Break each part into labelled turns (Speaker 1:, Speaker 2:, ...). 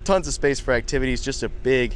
Speaker 1: tons of space for activities, just a big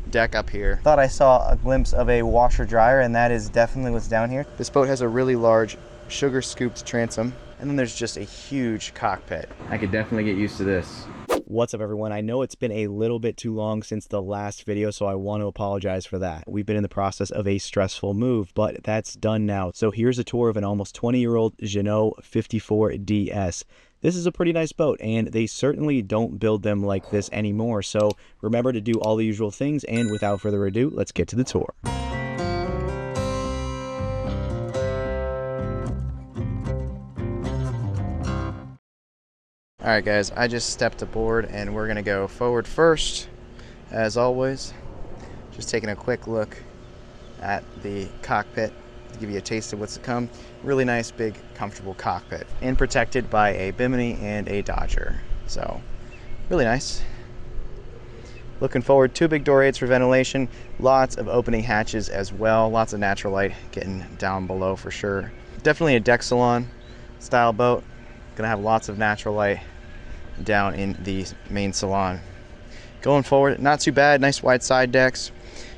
Speaker 1: deck up here.
Speaker 2: Thought I saw a glimpse of a washer dryer, and that is definitely what's down here.
Speaker 1: This boat has a really large sugar scooped transom, and then there's just a huge cockpit. I could definitely get used to this.
Speaker 2: What's up, everyone? I know it's been a little bit too long since the last video, so I want to apologize for that. We've been in the process of a stressful move, but that's done now. So here's a tour of an almost 20-year-old Jeanneau 54DS. This is a pretty nice boat, and they certainly don't build them like this anymore. So remember to do all the usual things, and without further ado, let's get to the tour.
Speaker 1: All right, guys, I just stepped aboard and we're gonna go forward first, as always. Just taking a quick look at the cockpit to give you a taste of what's to come. Really nice, big, comfortable cockpit, and protected by a bimini and a dodger. So, really nice. Looking forward, 2 big door aids for ventilation, lots of opening hatches as well, lots of natural light getting down below for sure. Definitely a deck salon style boat. Gonna have lots of natural light down in the main salon. Going forward, not too bad. Nice wide side decks,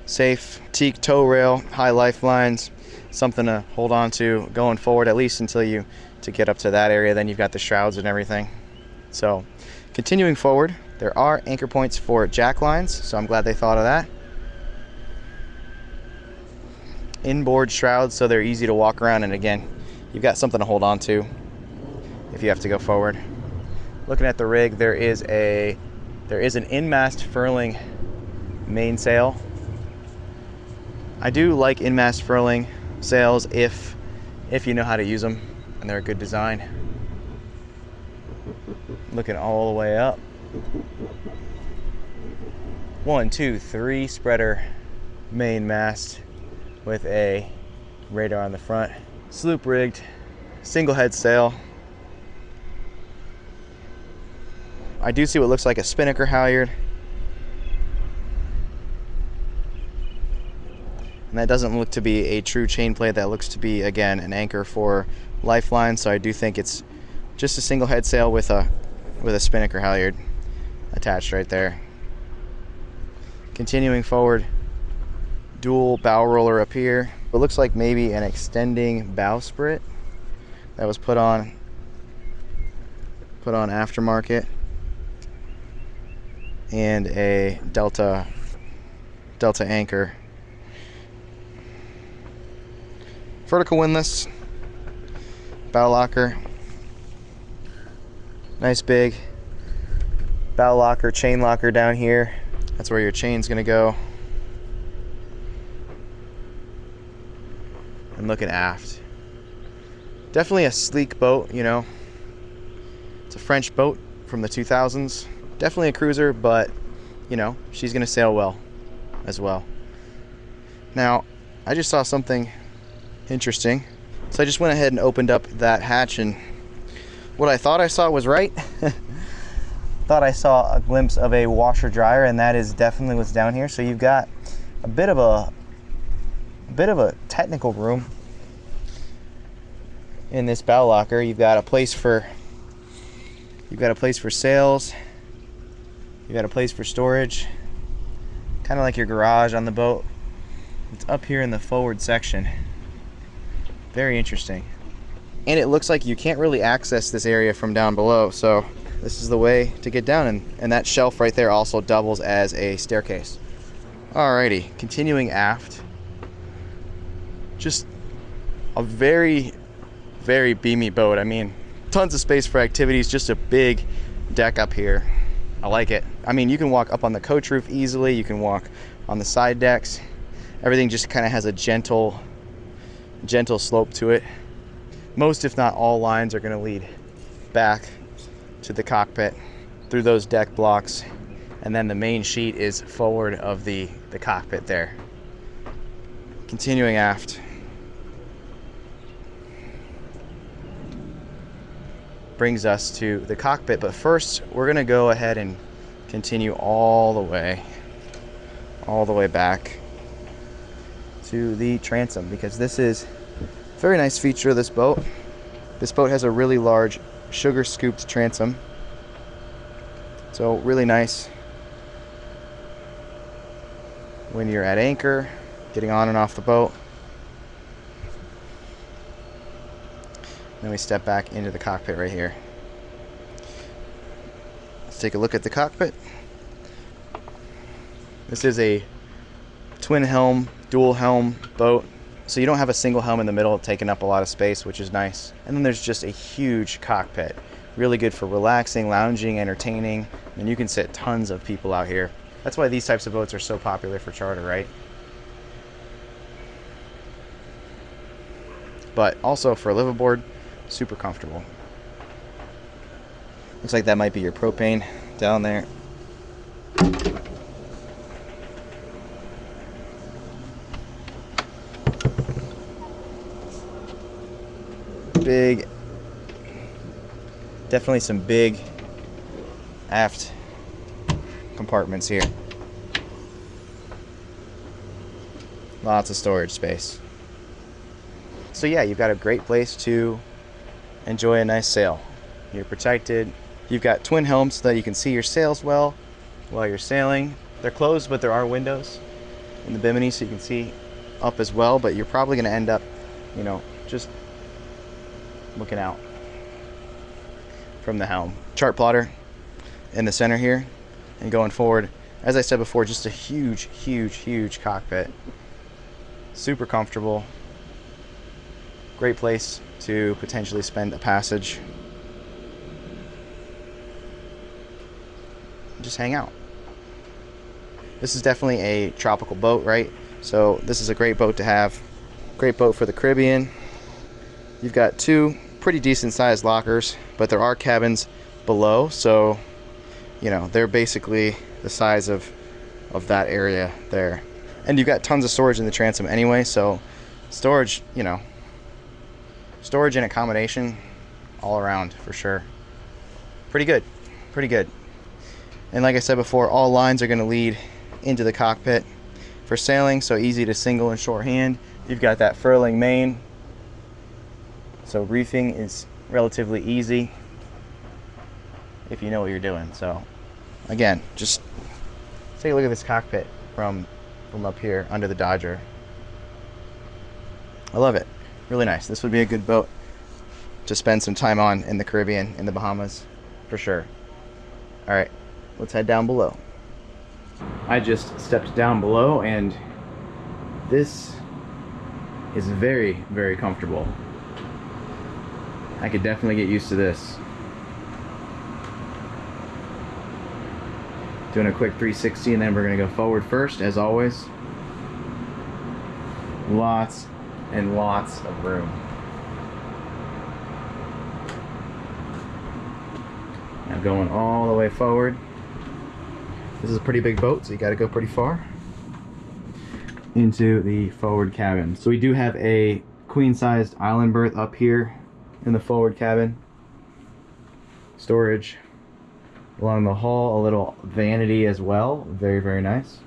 Speaker 1: safe teak tow rail, high lifelines, something to hold on to going forward, at least until you to get up to that area. Then you've got the shrouds and everything. So continuing forward, there are anchor points for jack lines, so I'm glad they thought of that. Inboard shrouds, so they're easy to walk around, and again, you've got something to hold on to if you have to go forward. Looking at the rig, there is an in-mast furling mainsail. I do like in-mast furling sails if you know how to use them and they're a good design. Looking all the way up. 1, 2, 3 spreader main mast with a radar on the front. Sloop rigged, single head sail. I do see what looks like a spinnaker halyard. And that doesn't look to be a true chain plate. That looks to be, again, an anchor for lifeline. So I do think it's just a single head sail with a spinnaker halyard attached right there. Continuing forward, dual bow roller up here. It looks like maybe an extending bowsprit that was put on aftermarket, and a delta anchor. Vertical windlass, bow locker, nice big bow locker, chain locker down here. That's where your chain's gonna go. And looking aft, definitely a sleek boat, you know. It's a French boat from the 2000s. Definitely a cruiser, but you know, she's gonna sail well as well. Now, I just saw something interesting, so I just went ahead and opened up that hatch, and what I thought I saw was right. Thought I saw a glimpse of a washer dryer, and that is definitely what's down here. So you've got a bit of a technical room in this bow locker. You've got a place for sails. You got a place for storage, kind of like your garage on the boat. It's up here in the forward section. Very interesting. And it looks like you can't really access this area from down below, so this is the way to get down, and that shelf right there also doubles as a staircase. Alrighty, continuing aft. Just a very, very beamy boat. I mean, tons of space for activities, just a big deck up here. I like it. I mean, you can walk up on the coach roof easily. You can walk on the side decks. Everything just kind of has a gentle slope to it. Most, if not all, lines are going to lead back to the cockpit through those deck blocks, and then the main sheet is forward of the cockpit there. Continuing aft. Brings us to the cockpit, but first we're gonna go ahead and continue all the way back to the transom, because this is a very nice feature of this boat. This boat has a really large sugar scooped transom, so really nice when you're at anchor, getting on and off the boat. Then we step back into the cockpit right here. Let's take a look at the cockpit. This is a twin helm, dual helm boat. So you don't have a single helm in the middle taking up a lot of space, which is nice. And then there's just a huge cockpit. Really good for relaxing, lounging, entertaining. And you can sit tons of people out here. That's why these types of boats are so popular for charter, right? But also for liveaboard, super comfortable. Looks like that might be your propane down there. Big, definitely some big aft compartments here. Lots of storage space. So yeah, you've got a great place to enjoy a nice sail. You're protected. You've got twin helms so that you can see your sails well while you're sailing. They're closed, but there are windows in the bimini so you can see up as well, but you're probably going to end up, you know, just looking out from the helm. Chart plotter in the center here, and going forward, as I said before, just a huge, huge, huge cockpit. Super comfortable. Great place to potentially spend a passage. Just hang out. This is definitely a tropical boat, right? So this is a great boat to have. Great boat for the Caribbean. You've got two pretty decent sized lockers, but there are cabins below, so you know they're basically the size of that area there. And you've got tons of storage in the transom anyway, so storage, you know, storage and accommodation all around for sure. Pretty good, pretty good. And like I said before, all lines are going to lead into the cockpit for sailing, so easy to single and shorthand. You've got that furling main, so reefing is relatively easy if you know what you're doing. So again, just take a look at this cockpit from up here under the Dodger. I love it. Really nice. This would be a good boat to spend some time on in the Caribbean, in the Bahamas, for sure. All right, let's head down below. I just stepped down below, and this is very, very comfortable. I could definitely get used to this. Doing a quick 360, and then we're gonna go forward first, as always. Lots and lots of room. Now going all the way forward. This is a pretty big boat, so you gotta go pretty far into the forward cabin. So we do have a queen-sized island berth up here in the forward cabin. Storage along the hull, a little vanity as well. Very, very nice.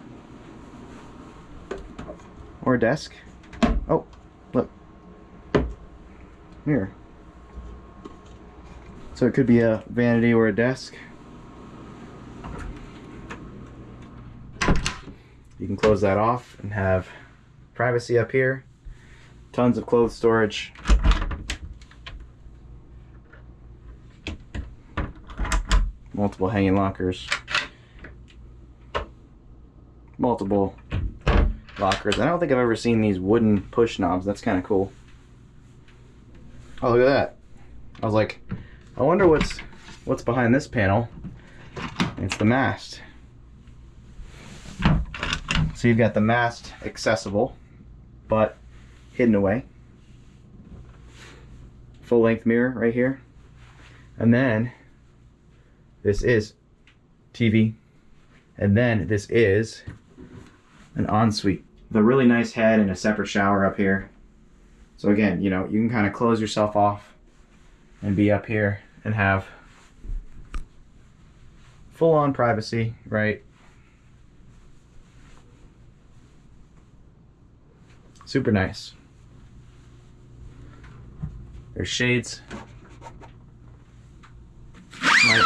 Speaker 1: Or a desk. Oh, look. Here. So it could be a vanity or a desk. You can close that off and have privacy up here. Tons of clothes storage. Multiple hanging lockers. Multiple lockers. I don't think I've ever seen these wooden push knobs. That's kind of cool. Oh, look at that. I was like, I wonder what's behind this panel. It's the mast. So you've got the mast accessible, but hidden away. Full length mirror right here. And then this is TV. And then this is an ensuite. The really nice head and a separate shower up here. So again, you know, you can kind of close yourself off and be up here and have full-on privacy, right? Super nice. There's shades. Right.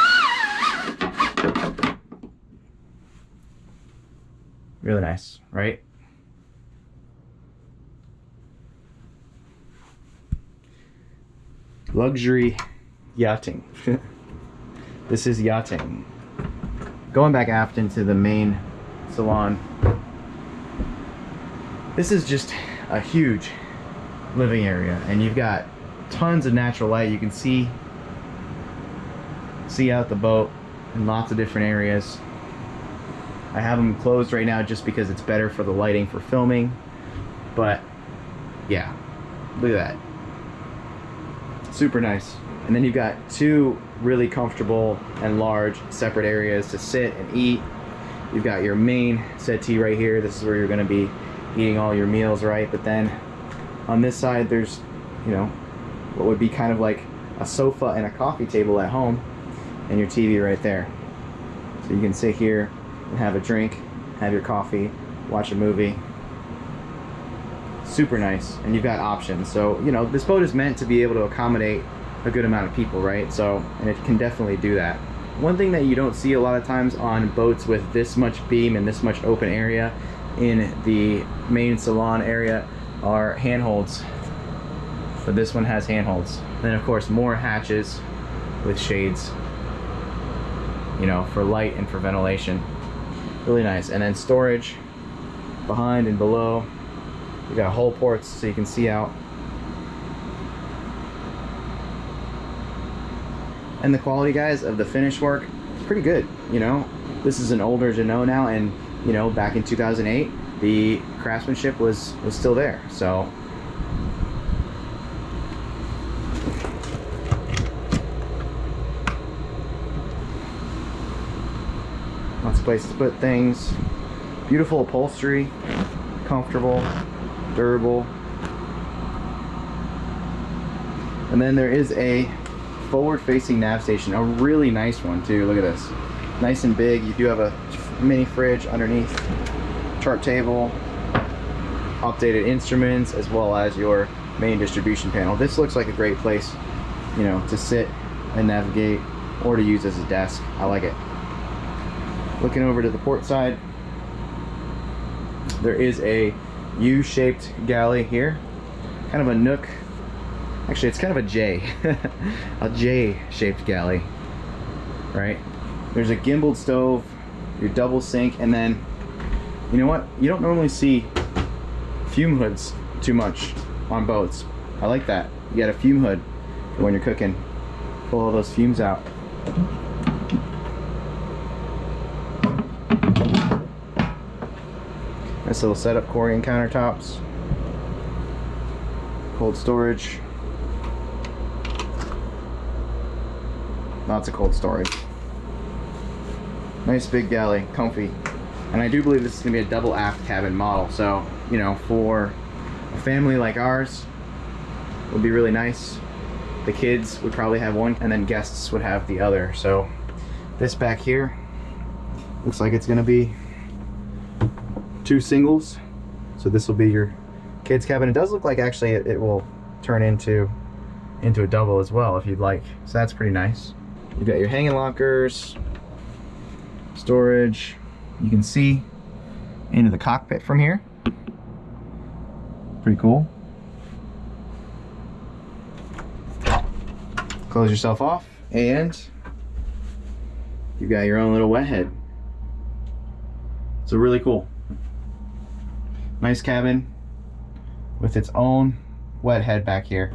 Speaker 1: Really nice, right? Luxury yachting. This is yachting. Going back aft into the main salon. This is just a huge living area, and you've got tons of natural light. You can see out the boat in lots of different areas. I have them closed right now just because it's better for the lighting for filming, but yeah, look at that. Super nice. And then you've got two really comfortable and large separate areas to sit and eat. You've got your main settee right here. This is where you're going to be eating all your meals, right? But then on this side there's, you know, what would be kind of like a sofa and a coffee table at home, and your TV right there. So you can sit here and have a drink, have your coffee, watch a movie. Super nice. And you've got options. So, you know, this boat is meant to be able to accommodate a good amount of people, right? So, and it can definitely do that. One thing that you don't see a lot of times on boats with this much beam and this much open area in the main salon area are handholds. But this one has handholds. Then of course more hatches with shades, you know, for light and for ventilation. Really nice. And then storage behind and below. You got hull ports so you can see out. And the quality, guys, of the finish work, pretty good. You know, this is an older Jeanneau now, and you know, back in 2008 the craftsmanship was still there. So lots of places to put things. Beautiful upholstery, comfortable, durable. And then there is a forward-facing nav station, a really nice one too. Look at this, nice and big. You do have a mini fridge underneath, chart table, updated instruments, as well as your main distribution panel. This looks like a great place, you know, to sit and navigate, or to use as a desk. I like it. Looking over to the port side, there is a U-shaped galley here, kind of a nook. Actually, it's kind of a J, a J-shaped galley, right? There's a gimbaled stove, your double sink, and then, you know what? You don't normally see fume hoods too much on boats. I like that. You got a fume hood for when you're cooking. Pull all those fumes out. Nice little setup, Corian countertops, cold storage. Lots of cold storage. Nice big galley, comfy. And I do believe this is going to be a double aft cabin model. So, you know, for a family like ours, it would be really nice. The kids would probably have one, and then guests would have the other. So this back here looks like it's going to be two singles. So this will be your kids cabin. It does look like actually it will turn into a double as well if you'd like. So that's pretty nice. You've got your hanging lockers, storage. You can see into the cockpit from here. Pretty cool. Close yourself off, and you've got your own little wet head. So really cool. Nice cabin with its own wet head back here.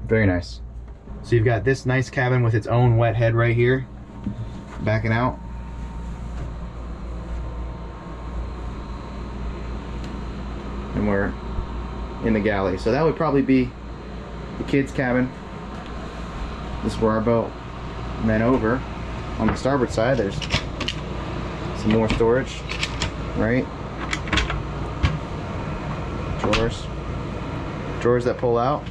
Speaker 1: Very nice. So you've got this nice cabin with its own wet head right here, backing out. And we're in the galley. So that would probably be the kids' cabin. This is where our boat. And then over on the starboard side, there's some more storage, right? Drawers that pull out.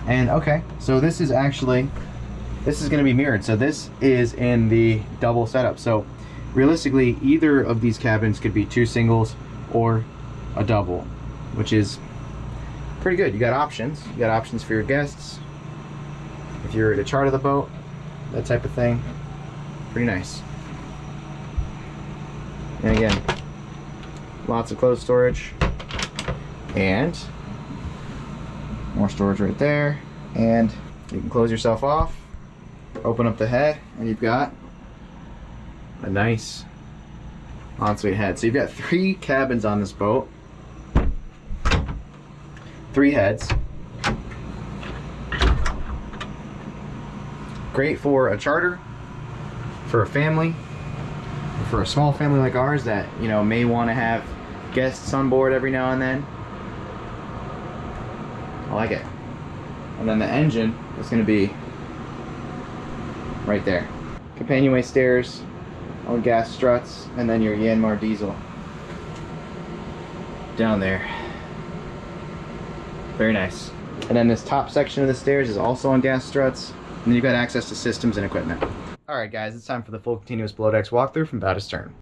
Speaker 1: And okay, so this is going to be mirrored. So this is in the double setup. So realistically, either of these cabins could be two singles or a double, which is pretty good. You got options. You got options for your guests. If you're to charter the boat, that type of thing. Pretty nice. And again, lots of clothes storage, and more storage right there. And you can close yourself off, open up the head, and you've got a nice ensuite head. So you've got 3 cabins on this boat, 3 heads. Great for a charter, for a family, for a small family like ours that, you know, may want to have guests on board every now and then. I like it. And then the engine is going to be right there. Companionway stairs, all gas struts, and then your Yanmar diesel down there. Very nice. And then this top section of the stairs is also on gas struts, and then you've got access to systems and equipment. Alright guys, it's time for the full continuous below decks walkthrough from bow to stern.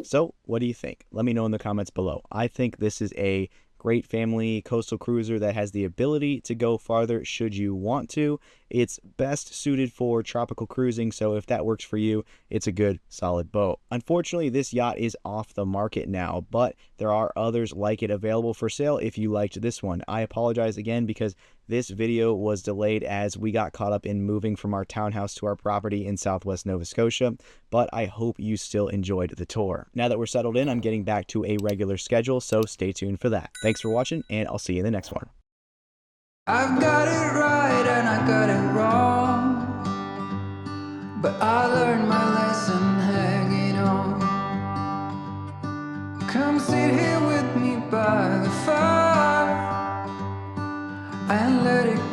Speaker 2: So, what do you think? Let me know in the comments below. I think this is a great family coastal cruiser that has the ability to go farther should you want to. It's best suited for tropical cruising, so if that works for you, it's a good, solid boat. Unfortunately, this yacht is off the market now, but there are others like it available for sale if you liked this one. I apologize again because this video was delayed as we got caught up in moving from our townhouse to our property in southwest Nova Scotia, but I hope you still enjoyed the tour. Now that we're settled in, I'm getting back to a regular schedule, so stay tuned for that. Thanks for watching, and I'll see you in the next one.
Speaker 3: I've got it right and I got it wrong, but I learned my lesson hanging on. Come sit here with me by the fire and let it